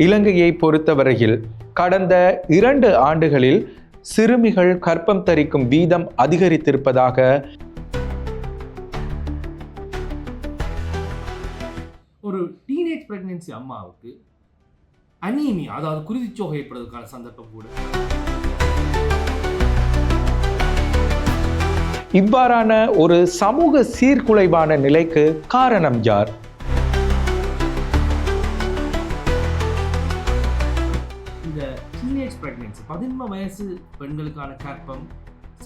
இலங்கையை பொறுத்தவரையில் கடந்த 2 ஆண்டுகளில் சிறுமிகள் கர்ப்பம் தரிக்கும் வீதம் அதிகரித்திருப்பதாக ஒரு டீனேஜ் பிரெக்னன்சி அம்மாவுக்கு அனீமியா, அதாவது குருதிச்சோகை ஏற்படுவதற்கான சந்தர்ப்பம் கூட. இவ்வாறான ஒரு சமூக சீர்குலைவான நிலைக்கு காரணம் யார்? இந்த டீனேஜ் பிரெக்னன்சி 11 வயசு பெண்களுக்கான கர்ப்பம்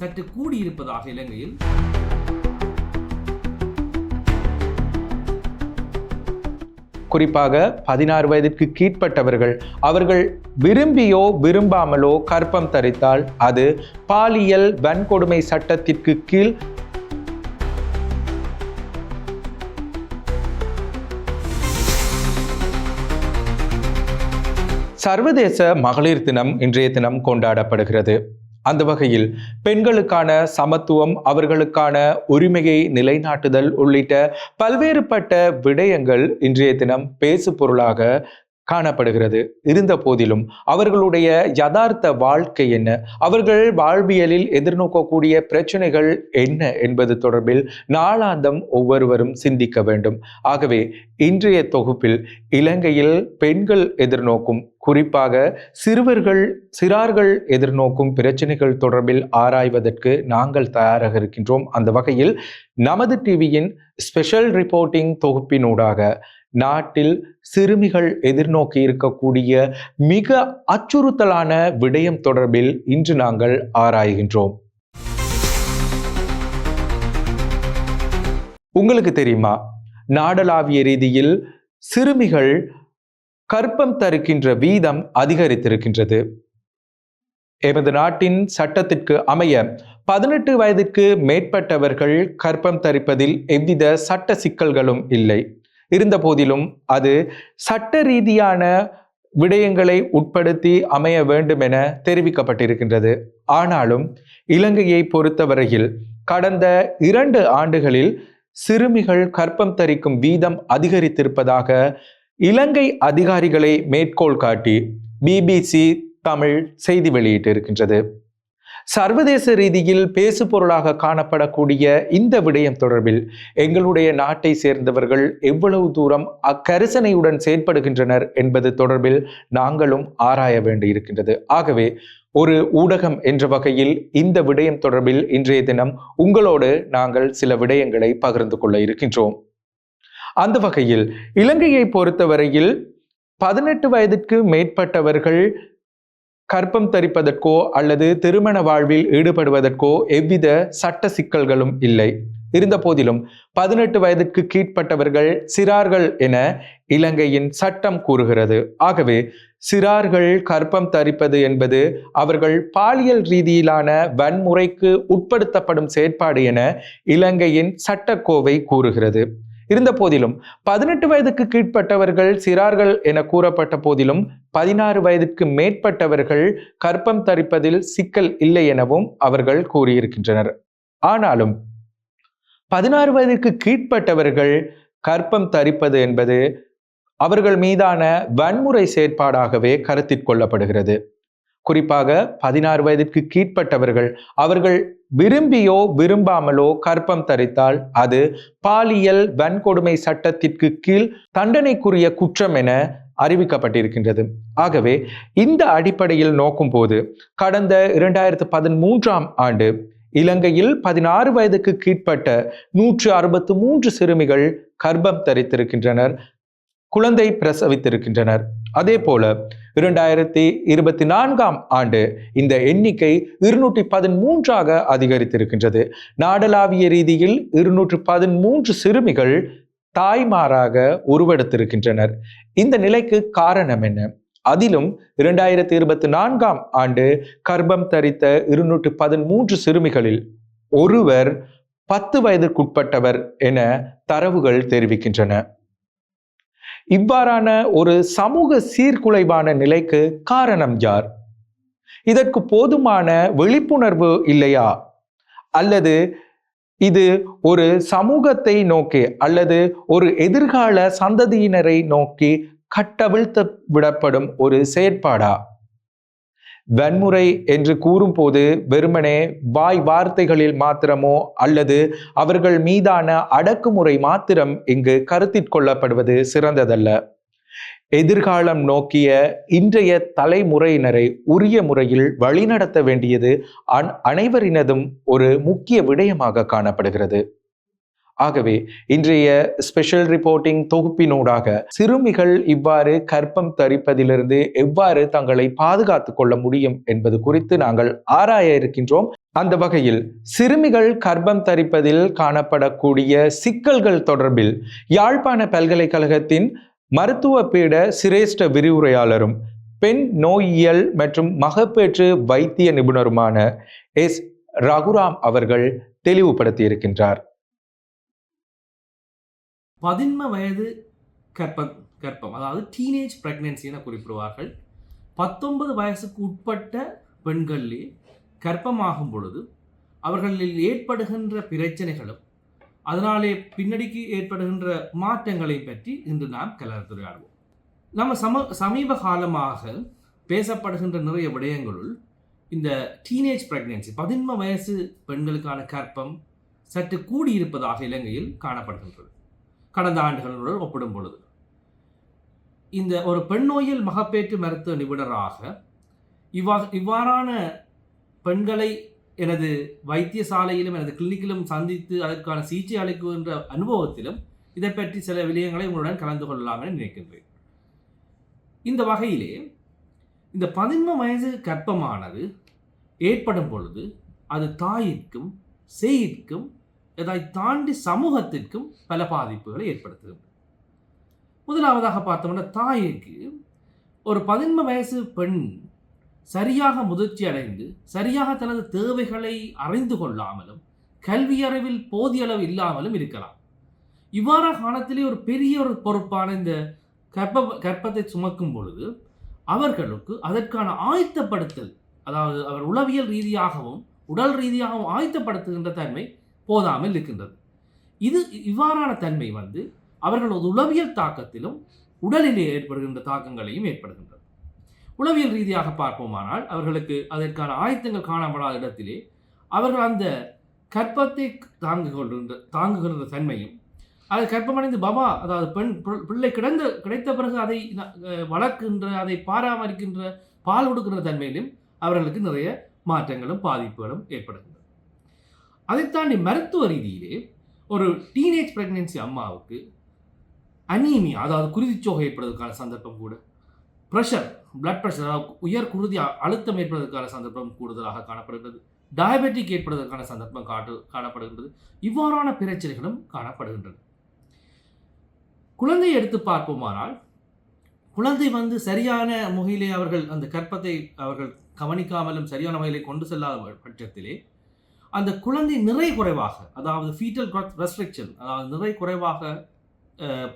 சற்று கூடியிருப்பதாக இலங்கையில் குறிப்பாக 16 வயதிற்கு கீழ்ப்பட்டவர்கள் அவர்கள் விரும்பியோ விரும்பாமலோ கர்ப்பம் தரித்தால் அது பாலியல் வன்கொடுமை சட்டத்திற்கு கீழ் சர்வதேச மகளிர் தினம் இன்றைய தினம் கொண்டாடப்படுகிறது. அந்த வகையில் பெண்களுக்கான சமத்துவம், அவர்களுக்கான உரிமையை நிலைநாட்டுதல் உள்ளிட்ட பல்வேறுபட்ட விடயங்கள் இன்றைய தினம் பேசு பொருளாக காணப்படுகிறது. இருந்த போதிலும் அவர்களுடைய யதார்த்த வாழ்க்கை என்ன, அவர்கள் வாழ்வியலில் எதிர்நோக்கக்கூடிய பிரச்சனைகள் என்ன என்பது தொடர்பில் நாளாந்தம் ஒவ்வொருவரும் சிந்திக்க வேண்டும். ஆகவே இன்றைய தொகுப்பில் இலங்கையில் பெண்கள் எதிர்நோக்கும், குறிப்பாக சிறார்கள் எதிர்நோக்கும் பிரச்சனைகள் தொடர்பில் ஆராய்வதற்கு நாங்கள் தயாராக இருக்கின்றோம். அந்த வகையில் நமது டிவியின் ஸ்பெஷல் ரிப்போர்ட்டிங் தொகுப்பினூடாக நாட்டில் சிறுமிகள் எதிர்நோக்கி இருக்கக்கூடிய மிக அச்சுறுத்தலான விடயம் தொடர்பில் இன்று நாங்கள் ஆராய்கின்றோம். உங்களுக்கு தெரியுமா, நாடளாவிய ரீதியில் சிறுமிகள் கர்ப்பம் தரிக்கின்ற வீதம் அதிகரித்திருக்கின்றது. எமது நாட்டின் சட்டத்திற்கு அமைய 18 வயதிற்கு மேற்பட்டவர்கள் கர்ப்பம் தரிப்பதில் எவ்வித சட்ட சிக்கல்களும் இல்லை. இருந்த போதிலும் அது சட்ட ரீதியான விடயங்களை உட்படுத்தி அமைய வேண்டும் என தெரிவிக்கப்பட்டிருக்கின்றது. ஆனாலும் இலங்கையை பொறுத்தவரையில் கடந்த 2 ஆண்டுகளில் சிறுமிகள் கர்ப்பம் தரிக்கும் வீதம் அதிகரித்திருப்பதாக இலங்கை அதிகாரிகளை மேற்கோள் காட்டி பிபிசி தமிழ் செய்தி வெளியிட்டிருக்கின்றது. சர்வதேச ரீதியில் பேசு பொருளாக காணப்படக்கூடிய இந்த விடயம் தொடர்பில் எங்களுடைய நாட்டை சேர்ந்தவர்கள் எவ்வளவு தூரம் அக்கரிசனையுடன் செயற்படுகின்றனர் என்பது தொடர்பில் நாங்களும் ஆராய வேண்டி இருக்கின்றது. ஆகவே ஒரு ஊடகம் என்ற வகையில் இந்த விடயம் தொடர்பில் இன்றைய தினம் உங்களோடு நாங்கள் சில விடயங்களை பகிர்ந்து கொள்ள இருக்கின்றோம். அந்த வகையில் இலங்கையை பொறுத்தவரையில் 18 வயதிற்கு மேற்பட்டவர்கள் கர்ப்பம் தரிப்பதற்கோ அல்லது திருமண வாழ்வில் ஈடுபடுவதற்கோ எவ்வித சட்ட சிக்கல்களும் இல்லை. இருந்த போதிலும் 18 வயதிற்கு கீழ்ப்பட்டவர்கள் சிறார்கள் என இலங்கையின் சட்டம் கூறுகிறது. ஆகவே சிறார்கள் கர்ப்பம் தரிப்பது என்பது அவர்கள் பாலியல் ரீதியிலான வன்முறைக்கு உட்படுத்தப்படும் செயற்பாடு என இலங்கையின் சட்டக்கோவை கூறுகிறது. இருந்த போதிலும் 18 வயதுக்கு கீழ்ப்பட்டவர்கள் சிறார்கள் என கூறப்பட்ட போதிலும் 16 வயதுக்கு மேற்பட்டவர்கள் கர்ப்பம் தரிப்பதில் சிக்கல் இல்லை எனவும் அவர்கள் கூறியிருக்கின்றனர். ஆனாலும் 16 வயதுக்கு கீழ்ப்பட்டவர்கள் கர்ப்பம் தரிப்பது என்பது அவர்கள் மீதான வன்முறை செயற்பாடாகவே கருத்தில் கொள்ளப்படுகிறது. குறிப்பாக 16 வயதிற்கு கீழ்ப்பட்டவர்கள் அவர்கள் விரும்பியோ விரும்பாமலோ கர்ப்பம் தரித்தால் அது பாலியல் வன்கொடுமை சட்டத்திற்கு கீழ் தண்டனைக்குரிய குற்றம் என அறிவிக்கப்பட்டிருக்கின்றது. ஆகவே இந்த அடிப்படையில் நோக்கும் போது கடந்த 2013ஆம் ஆண்டு இலங்கையில் 16 வயதுக்கு கீழ்ப்பட்ட 163 சிறுமிகள் கர்ப்பம் தரித்திருக்கின்றனர், குழந்தை பிரசவித்திருக்கின்றனர். அதே போல 2024ஆம் ஆண்டு இந்த எண்ணிக்கை 213ஆக அதிகரித்திருக்கின்றது. நாடளாவிய ரீதியில் 213 சிறுமிகள் தாய்மாராக உருவெடுத்திருக்கின்றனர். இந்த நிலைக்கு காரணம் என்ன? அதிலும் 2024ஆம் ஆண்டு கர்ப்பம் தரித்த 213 சிறுமிகளில் ஒருவர் 10 வயதுக்குட்பட்டவர் என தரவுகள் தெரிவிக்கின்றன. இவ்வாறான ஒரு சமூக சீர்குலைவான நிலைக்கு காரணம் யார்? இதற்கு போதுமான விழிப்புணர்வு இல்லையா? அல்லது இது ஒரு சமூகத்தை நோக்கி அல்லது ஒரு எதிர்கால சந்ததியினரை நோக்கி கட்டவிழ்த்து விடப்படும் ஒரு செயற்பாடா? வன்முறை என்று கூறும்போது வெறுமனே வாய் வார்த்தைகளில் மாத்திரமோ அல்லது அவர்கள் மீதான அடக்குமுறை மாத்திரம் இங்கு கருத்தில் கொள்ளப்படுவது சிறந்ததல்ல. எதிர்காலம் நோக்கிய இன்றைய தலைமுறையினரை உரிய முறையில் வழிநடத்த வேண்டியது அனைவரினதும் ஒரு முக்கிய விடயமாக காணப்படுகிறது. ஆகவே இன்றைய ஸ்பெஷல் ரிப்போர்ட்டிங் தொகுப்பினூடாக சிறுமிகள் இவ்வாறு கர்ப்பம் தரிப்பதிலிருந்து எவ்வாறு தங்களை பாதுகாத்துக் கொள்ள முடியும் என்பது குறித்து நாங்கள் ஆராய இருக்கின்றோம். அந்த வகையில் சிறுமிகள் கர்ப்பம் தரிப்பதில் காணப்படக்கூடிய சிக்கல்கள் தொடர்பில் யாழ்ப்பாண பல்கலைக்கழகத்தின் மருத்துவ பீட சிரேஷ்ட விரிவுரையாளரும் பெண் நோயியல் மற்றும் மகப்பேற்று வைத்திய நிபுணருமான எஸ். ரகுராம் அவர்கள் தெளிவுபடுத்தியிருக்கின்றார். 11 வயது கர்ப்பம் அதாவது டீனேஜ் பிரெக்னன்சி என குறிப்பிடுவார்கள். 19 வயசுக்கு உட்பட்ட பெண்களிலே கர்ப்பமாகும் பொழுது அவர்களில் ஏற்படுகின்ற பிரச்சனைகளும் அதனாலே பின்னடிக்கு ஏற்படுகின்ற மாற்றங்களை பற்றி இன்று நாம் கலந்துரையாடுவோம். நம்ம சமீப காலமாக பேசப்படுகின்ற நிறைய விடயங்களுள் இந்த டீனேஜ் பிரெக்னன்சி 11 வயசு பெண்களுக்கான கர்ப்பம் சற்று கூடியிருப்பதாக இலங்கையில் காணப்படுகின்றது. கடந்த ஆண்டுகளுடன் ஒப்பிடும் பொழுது இந்த ஒரு பெண் நோயில் மகப்பேற்று மருத்துவ நிபுணராக இவ்வாறான பெண்களை எனது வைத்தியசாலையிலும் எனது கிளினிக்கிலும் சந்தித்து அதற்கான சிகிச்சை அளிக்கின்ற அனுபவத்திலும் இதை பற்றி சில விடயங்களை உங்களுடன் கலந்து கொள்ளலாம் என நினைக்கின்றேன். இந்த வகையிலே இந்த 11 வயது கர்ப்பமானது ஏற்படும் பொழுது அது தாயிற்கும் சேயிற்கும் இதை தாண்டி சமூகத்திற்கும் பல பாதிப்புகளை ஏற்படுத்துகிறது. முதலாவதாக பார்த்தோம்னா, தாய்க்கு ஒரு 11 வயசு பெண் சரியாக முதிர்ச்சி அடைந்து சரியாக தனது தேவைகளை அறிந்து கொள்ளாமலும் கல்வியறிவில் போதிய அளவு இல்லாமலும் இருக்கலாம். இவ்வாறான காலத்திலே ஒரு பெரிய ஒரு பொறுப்பான இந்த கர்ப்பத்தை சுமக்கும் பொழுது அவர்களுக்கு அதற்கான ஆயத்தப்படுத்தல், அதாவது அவர் உளவியல் ரீதியாகவும் உடல் ரீதியாகவும் ஆயத்தப்படுத்துகின்ற தன்மை போதாமல் இருக்கின்றது. இவ்வாறான தன்மை அவர்களது உளவியல் தாக்கத்திலும் உடலிலே ஏற்படுகின்ற தாக்கங்களையும் ஏற்படுகின்றது. உளவியல் ரீதியாக பார்ப்போமானால் அவர்களுக்கு அதற்கான ஆயத்தங்கள் காணப்படாத இடத்திலே அவர்கள் அந்த கர்ப்பத்தை தாங்குகின்ற தன்மையும் அதை கர்ப்பமடைந்து அதாவது பிள்ளை கிடைத்த பிறகு அதை வளர்க்கின்ற, அதை பராமரிக்கின்ற, பால் கொடுக்கின்ற தன்மையிலும் அவர்களுக்கு நிறைய மாற்றங்களும் பாதிப்புகளும் ஏற்படுகின்றன. அதை தாண்டி மருத்துவ ரீதியிலே ஒரு டீனேஜ் பிரெக்னன்சி அம்மாவுக்கு அனீமியா, அதாவது குருதிச்சோகை ஏற்படுவதற்கான சந்தர்ப்பம் கூட, ப்ரெஷர், பிளட் ப்ரெஷர், அதாவது உயர் குருதி அழுத்தம் ஏற்படுவதற்கான சந்தர்ப்பம் கூடுதலாக காணப்படுகிறது. டயபெட்டிக் ஏற்படுவதற்கான சந்தர்ப்பம் காணப்படுகின்றது. இவ்வாறான பிரச்சனைகளும் காணப்படுகின்றது. குழந்தையை எடுத்து பார்ப்போமானால் குழந்தை சரியான முறையிலே அவர்கள் அந்த கர்ப்பத்தை அவர்கள் கவனிக்காமலும் சரியான வகையிலே கொண்டு செல்லாத பட்சத்திலே அந்த குழந்தை நிறை குறைவாக, அதாவது ஃபீட்டல் growth restriction, அதாவது நிறை குறைவாக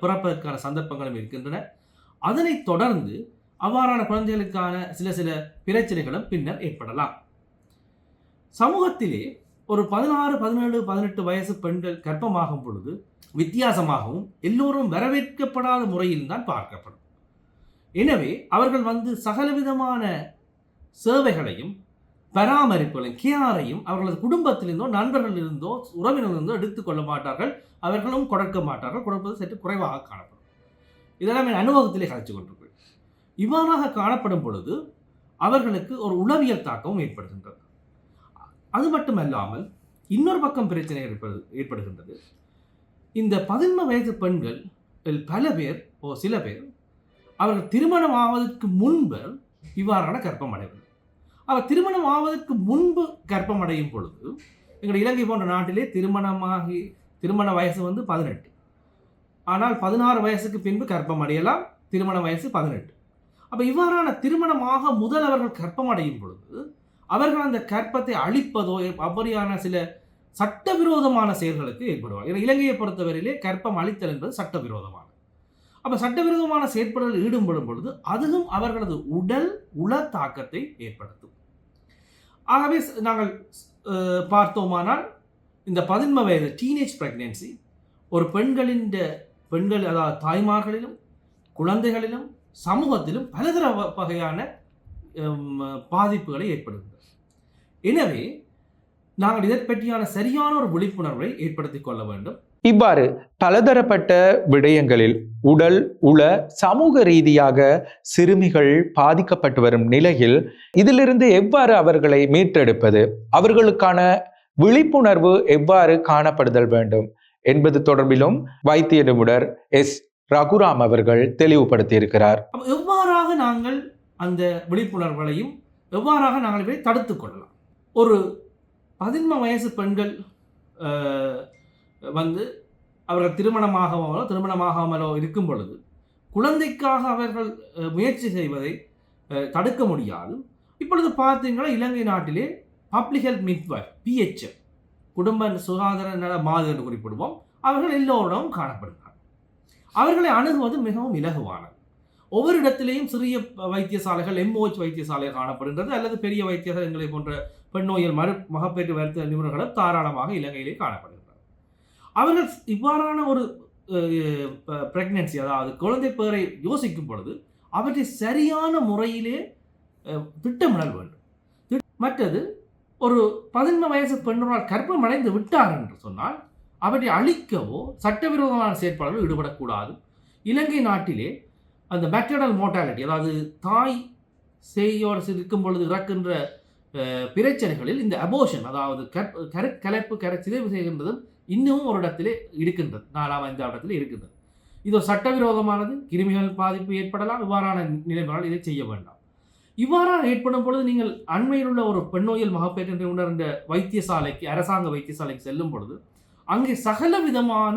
பிறப்பதற்கான சந்தர்ப்பங்களும் இருக்கின்றன. அதனைத் தொடர்ந்து அவ்வாறான குழந்தைகளுக்கான சில பிரச்சனைகளும் பின்னர் ஏற்படலாம். சமூகத்திலே ஒரு 16, 17, 18 வயசு பெண்கள் கர்ப்பமாகும் பொழுது வித்தியாசமாகவும் எல்லோரும் வரவேற்கப்படாத முறையில் தான் பார்க்கப்படும். எனவே அவர்கள் சகலவிதமான சேவைகளையும் பராமரிப்புகளையும் கேரையும் அவர்களது குடும்பத்திலிருந்தோ நண்பர்களிலிருந்தோ உறவினரிலிருந்தோ எடுத்துக்கொள்ள மாட்டார்கள். அவர்களும் கொடுக்க மாட்டார்கள். கொடுப்பது சற்று குறைவாக காணப்படும். இதெல்லாம் என் அனுபவத்திலே கழிச்சு கொண்டிருக்கிறேன். இவ்வாறாக காணப்படும் பொழுது அவர்களுக்கு ஒரு உளவியல் தாக்கமும் ஏற்படுகின்றது. அது மட்டுமல்லாமல் இன்னொரு பக்கம் பிரச்சனை ஏற்படுகின்றது. இந்த 11 வயது பெண்கள் சில பேர் அவர்கள் திருமணம் ஆவதற்கு முன்பு இவ்வாறான கர்ப்பம் அடைவது. அவர் திருமணம் ஆவதற்கு முன்பு கர்ப்பம் அடையும் பொழுது எங்கள் இலங்கை போன்ற நாட்டிலே திருமண வயசு 18, ஆனால் 16 வயசுக்கு பின்பு கர்ப்பம் அடையலாம். திருமண வயசு 18. அப்போ இவ்வாறான திருமணமாக முதல் அவர்கள் கர்ப்பம் அடையும் பொழுது அவர்கள் அந்த கர்ப்பத்தை அழிப்பதோ அப்படியான சில சட்டவிரோதமான செயல்களுக்கு ஏற்படுவார். இலங்கையை பொறுத்தவரையிலே கர்ப்பம் அழித்தல் என்பது சட்டவிரோதமானது. அப்போ சட்டவிரோதமான செயற்படுதல் ஈடுபடும் பொழுது அதுவும் அவர்களது உள தாக்கத்தை ஏற்படுத்தும். ஆகவே நாங்கள் பார்த்தோமானால் இந்த 11 வயது டீனேஜ் பிரெக்னன்சி ஒரு பெண்கள், அதாவது தாய்மார்களிலும் குழந்தைகளிலும் சமூகத்திலும் பலதர வகையான பாதிப்புகளை ஏற்படுகின்றன. எனவே நாங்கள் இதை பற்றியான சரியான ஒரு விழிப்புணர்வை ஏற்படுத்திக் கொள்ள வேண்டும். இவ்வாறு பலதரப்பட்ட விடயங்களில் உடல் உள சமூக ரீதியாக சிறுமிகள் பாதிக்கப்பட்டு வரும் நிலையில் இதிலிருந்து எவ்வாறு அவர்களை மீட்டெடுப்பது, அவர்களுக்கான விழிப்புணர்வு எவ்வாறு காணப்படுதல் வேண்டும் என்பது தொடர்பிலும் வைத்திய நிபுணர் எஸ். ரகுராம் அவர்கள் தெளிவுபடுத்தியிருக்கிறார். எவ்வாறாக நாங்கள் அந்த விழிப்புணர்வுகளையும் எவ்வாறாக நாங்கள் இதை தடுத்துக் கொள்ளலாம்? ஒரு 15 வயசு பெண்கள் அவர்கள் திருமணமாகாமலோ இருக்கும் பொழுது குழந்தைக்காக அவர்கள் முயற்சி செய்வதை தடுக்க முடியாது. இப்பொழுது பார்த்தீங்கன்னா இலங்கை நாட்டிலே பப்ளிக் ஹெல்த் மிட்வைஃப் PHM, குடும்ப சுகாதார நல மாதிரி என்று குறிப்பிடுவோம், அவர்கள் எல்லோரிடமும் காணப்படுகிறார்கள். அவர்களை அணுகுவது மிகவும் இலகுவானது. ஒவ்வொரு இடத்திலேயும் சிறிய வைத்தியசாலைகள், MOH வைத்தியசாலைகள் காணப்படுகின்றது, அல்லது பெரிய வைத்தியசாலைகளை போன்ற பெண் நோயல் மகப்பேற்று வைத்திய நிபுணர்களும் தாராளமாக இலங்கையிலே காணப்படுகின்றனர். அவர்கள் இவ்வாறான ஒரு பிரெக்னன்சி, அதாவது குழந்தை பேரை யோசிக்கும் பொழுது அவற்றை சரியான முறையிலே திட்டமிடல் வேண்டும். மற்றது, ஒரு 15 வயசு பெண்ணால் கர்ப்பம் அடைந்து விட்டார் என்று சொன்னால் அவற்றை அழிக்கவோ சட்டவிரோதமான செயற்பாடுகள் ஈடுபடக்கூடாது. இலங்கை நாட்டிலே அந்த மேட்டர்னல் மோர்டாலிட்டி, அதாவது தாய் சேயோடு இருக்கும் பொழுது இறக்கின்ற பிரச்சனைகளில் இந்த அபோஷன், அதாவது கலைப்பு சிதைவு செய்கின்றதும் இன்னமும் ஒரு இடத்திலே இருக்கின்றது, 4ஆம் 5ஆம் இடத்திலே இருக்கின்றது. இது சட்டவிரோதமானது, கிருமிகள் பாதிப்பு ஏற்படலாம். இவ்வாறான நிலைமைகளால் இதை செய்ய வேண்டாம். இவ்வாறாக ஏற்படும் பொழுது நீங்கள் அண்மையில் உள்ள ஒரு பெண்ணோயல் மகப்பேற்று நிபுணர் என்ற வைத்தியசாலைக்கு, அரசாங்க வைத்தியசாலைக்கு செல்லும் பொழுது அங்கே சகல விதமான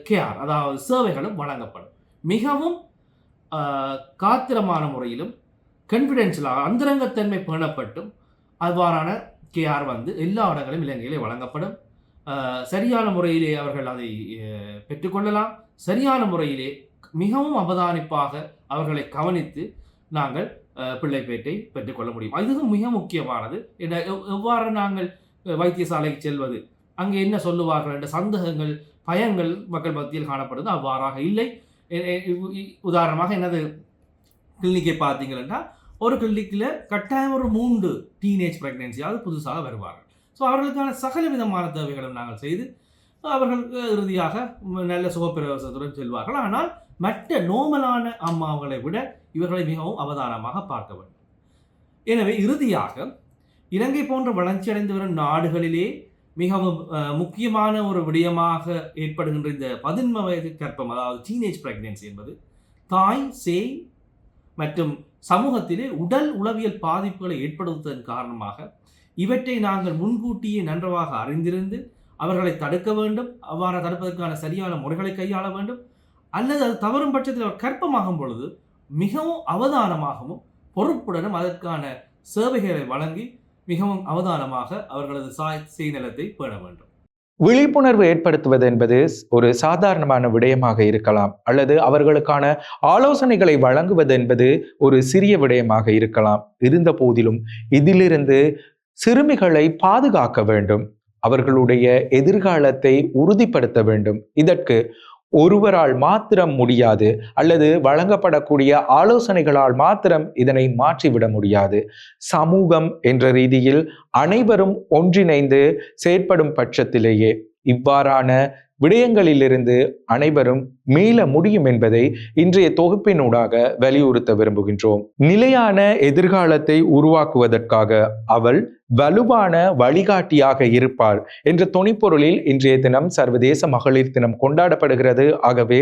கேர், அதாவது சேவைகளும் வழங்கப்படும். மிகவும் காத்திரமான முறையிலும் கான்ஃபிடென்ஷியலாக அந்தரங்கத்தன்மை பேணப்பட்டும் அவ்வாறான கேர் எல்லா இடங்களிலும் இலங்கையிலே வழங்கப்படும். சரியான முறையிலே அவர்கள் அதை பெற்றுக்கொள்ளலாம். சரியான முறையிலே மிகவும் அவதானிப்பாக அவர்களை கவனித்து நாங்கள் பிள்ளை பேட்டை பெற்றுக்கொள்ள முடியும். இதுவும் மிக முக்கியமானது. எவ்வாறு நாங்கள் வைத்தியசாலைக்கு செல்வது, அங்கே என்ன சொல்லுவார்கள் என்ற சந்தேகங்கள், பயங்கள் மக்கள் மத்தியில் காணப்படுது. அவ்வாறாக இல்லை. உதாரணமாக எனது கிளினிக்கை பார்த்தீங்கன்னா, ஒரு கிளினிக்கில் கட்டாயம் ஒரு 3 டீனேஜ் பிரெக்னன்சியாவது புதுசாக வருவார்கள். ஸோ அவர்களுக்கான சகல விதமான தேவைகளும் நாங்கள் செய்து அவர்கள் இறுதியாக நல்ல சுகப்பிரவேசத்துடன் செல்வார்கள். ஆனால் மற்ற நோமலான அம்மாக்களை விட இவர்களை மிகவும் அவதானமாக பார்க்க வேண்டும். எனவே இறுதியாக இலங்கை போன்ற வளர்ச்சியடைந்து வரும் நாடுகளிலே மிகவும் முக்கியமான ஒரு விடயமாக ஏற்படுகின்ற இந்த 15 வயது கர்ப்பம், அதாவது டீனேஜ் பிரெக்னன்சி என்பது தாய், சேய் மற்றும் சமூகத்திலே உடல் உளவியல் பாதிப்புகளை ஏற்படுத்துவதன் காரணமாக இவற்றை நாங்கள் முன்கூட்டியே நன்றாக அறிந்திருந்து அவர்களை தடுக்க வேண்டும். அவ்வாறு தடுப்பதற்கான சரியான முறைகளை கையாள வேண்டும். அல்லது அது தவறும் பட்சத்தில் அவர் கர்ப்பமாகும் பொழுது மிகவும் அவதானமாகவும் பொறுப்புடனும் அதற்கான சேவைகளை வழங்கி மிகவும் அவதானமாக அவர்களது சுயநலத்தை பேண வேண்டும். விழிப்புணர்வு ஏற்படுத்துவது என்பது ஒரு சாதாரணமான விடயமாக இருக்கலாம், அல்லது அவர்களுக்கான ஆலோசனைகளை வழங்குவது என்பது ஒரு சிறிய விடயமாக இருக்கலாம். இருந்த போதிலும் இதிலிருந்து சிறுமிகளை பாதுகாக்க வேண்டும், அவர்களுடைய எதிர்காலத்தை உறுதிப்படுத்த வேண்டும். இதற்கு ஒருவரால் மாத்திரம் முடியாது, அல்லது வழங்கப்படக்கூடிய ஆலோசனைகளால் மாத்திரம் இதனை மாற்றிவிட முடியாது. சமூகம் என்ற ரீதியில் அனைவரும் ஒன்றிணைந்து செயற்படும் பட்சத்திலேயே இவ்வாறான விடயங்களிலிருந்து அனைவரும் மீள முடியும் என்பதை இன்றைய தொகுப்பினூடாக வலியுறுத்த விரும்புகின்றோம். நிலையான எதிர்காலத்தை உருவாக்குவதற்காக அவள் வலுவான வழிகாட்டியாக இருப்பாள் என்ற தொனிப்பொருளில் இன்றைய தினம் சர்வதேச மகளிர் தினம் கொண்டாடப்படுகிறது. ஆகவே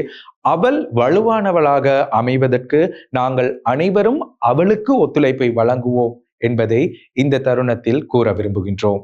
அவள் வலுவானவளாக அமைவதற்கு நாங்கள் அனைவரும் அவளுக்கு ஒத்துழைப்பை வழங்குவோம் என்பதை இந்த தருணத்தில் கூற விரும்புகின்றோம்.